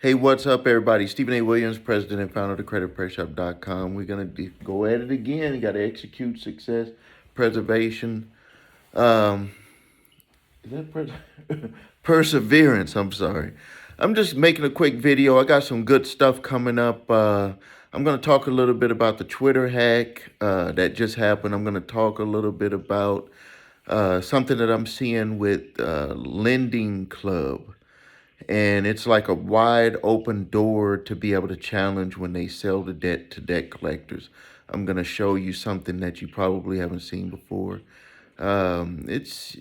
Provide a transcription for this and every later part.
Hey, what's up, everybody? Stephen A. Williams, president and founder of thecreditpressshop.com. We're going to go at it again. You got to execute success, preservation. Um, is that perseverance? I'm sorry. I'm just making a quick video. I got some good stuff coming up. I'm going to talk a little bit about the Twitter hack that just happened. I'm going to talk a little bit about something that I'm seeing with Lending Club. And it's like a wide open door to be able to challenge when they sell the debt to debt collectors. I'm going to show you something that you probably haven't seen before. It's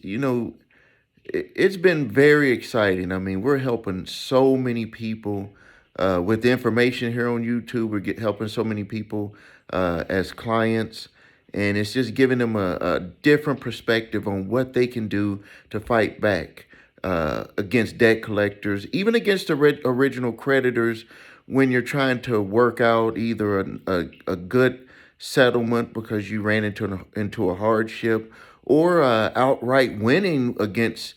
been very exciting. I mean, we're helping so many people with the information here on YouTube. Helping so many people as clients. And it's just giving them a different perspective on what they can do to fight back against debt collectors, even against the original creditors when you're trying to work out either a good settlement because you ran into a hardship, or outright winning against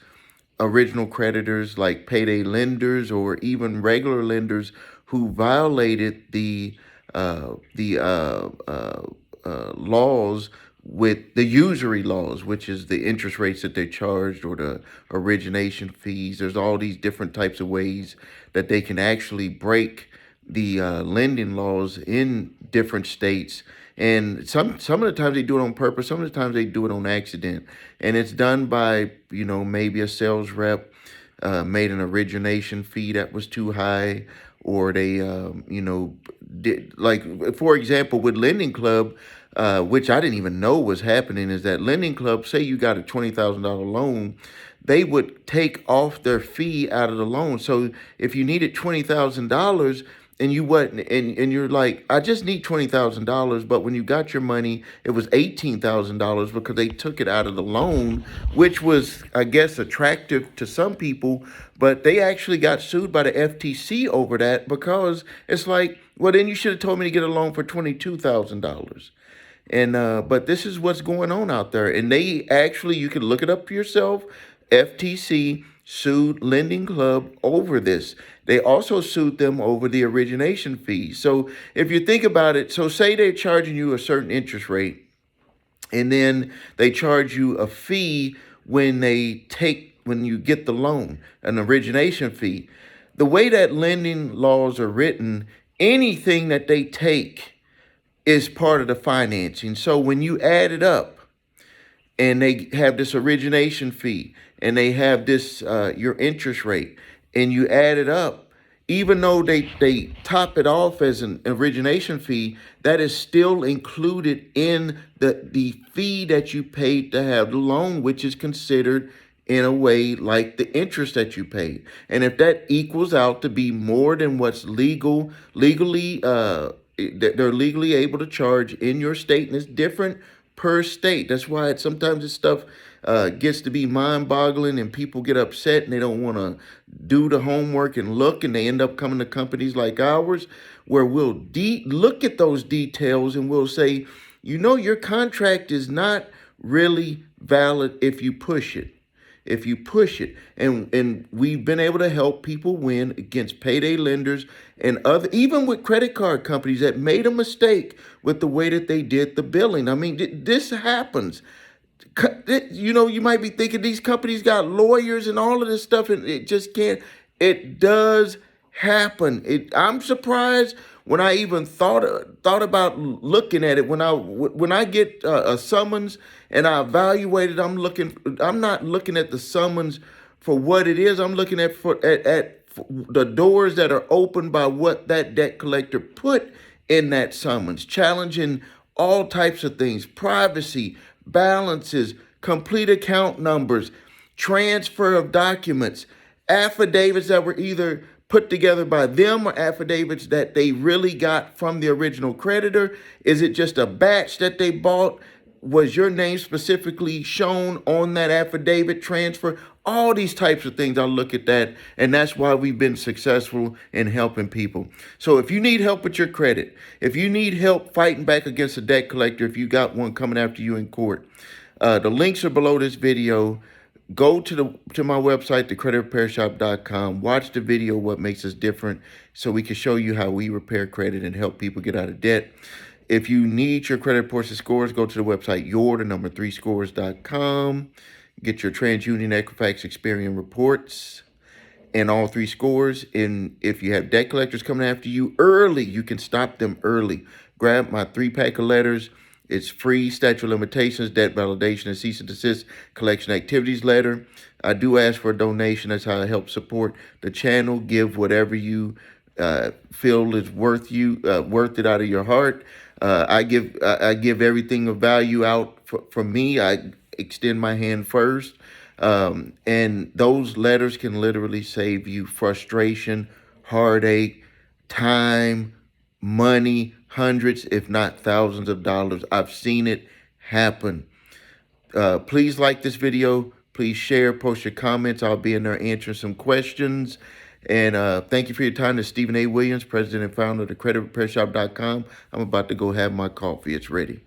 original creditors like payday lenders or even regular lenders who violated the laws, with the usury laws, which is the interest rates that they charged or the origination fees. There's all these different types of ways that they can actually break the lending laws in different states. And some of the times they do it on purpose. Some of the times they do it on accident. And it's done by, maybe a sales rep made an origination fee that was too high, or they, did, like, for example, with Lending Club, which I didn't even know was happening, is that Lending Club, say you got a $20,000 loan, they would take off their fee out of the loan. So if you needed $20,000 and you wasn't, and you're like, I just need $20,000, but when you got your money, it was $18,000 because they took it out of the loan, which was, I guess, attractive to some people, but they actually got sued by the FTC over that, because it's like, well, then you should have told me to get a loan for $22,000. And but this is what's going on out there. And they actually, you can look it up for yourself. FTC sued Lending Club over this. They also sued them over the origination fees. So if you think about it, so say they're charging you a certain interest rate, and then they charge you a fee when you get the loan, an origination fee. The way that lending laws are written, anything that they take is part of the financing. So when you add it up, and they have this origination fee, and they have this your interest rate, and you add it up, even though they top it off as an origination fee, that is still included in the fee that you paid to have the loan, which is considered in a way like the interest that you paid. And if that equals out to be more than what's legally that they're legally able to charge in your state, and it's different per state. That's why sometimes this stuff gets to be mind-boggling, and people get upset and they don't want to do the homework and look, and they end up coming to companies like ours, where we'll look at those details and we'll say, your contract is not really valid if you push it. And we've been able to help people win against payday lenders and other, even with credit card companies that made a mistake with the way that they did the billing. I mean, this happens. You might be thinking these companies got lawyers and all of this stuff, and it just can't. It does happen. I'm surprised when I even thought about looking at it. When I get a summons and I evaluate it, I'm not looking at the summons for what it is. I'm looking at the doors that are opened by what that debt collector put in that summons, challenging all types of things: privacy, balances, complete account numbers, transfer of documents, affidavits that were either put together by them or affidavits that they really got from the original creditor. Is it just a batch that they bought? Was your name specifically shown on that affidavit transfer? All these types of things, I look at that, and that's why we've been successful in helping people. So if you need help with your credit, if you need help fighting back against a debt collector, if you got one coming after you in court, the links are below this video. go to my website, thecreditrepairshop.com. Watch the video, what makes us different, so we can show you how we repair credit and help people get out of debt. If you need your credit reports and scores, go to the website your3scores.com. Get your TransUnion, Equifax, Experian reports and all three scores. And if you have debt collectors coming after you early, you can stop them early. Grab my 3-pack of letters. It's free statute of limitations, debt validation, and cease and desist collection activities letter. I do ask for a donation. That's how I help support the channel. Give whatever you feel is worth it out of your heart. I give everything of value out from me. I extend my hand first. And those letters can literally save you frustration, heartache, time, money, hundreds, if not thousands of dollars. I've seen it happen. Please like this video. Please share, post your comments. I'll be in there answering some questions. And thank you for your time. This is Stephen A. Williams, president and founder of thecreditrepairshop.com. I'm about to go have my coffee. It's ready.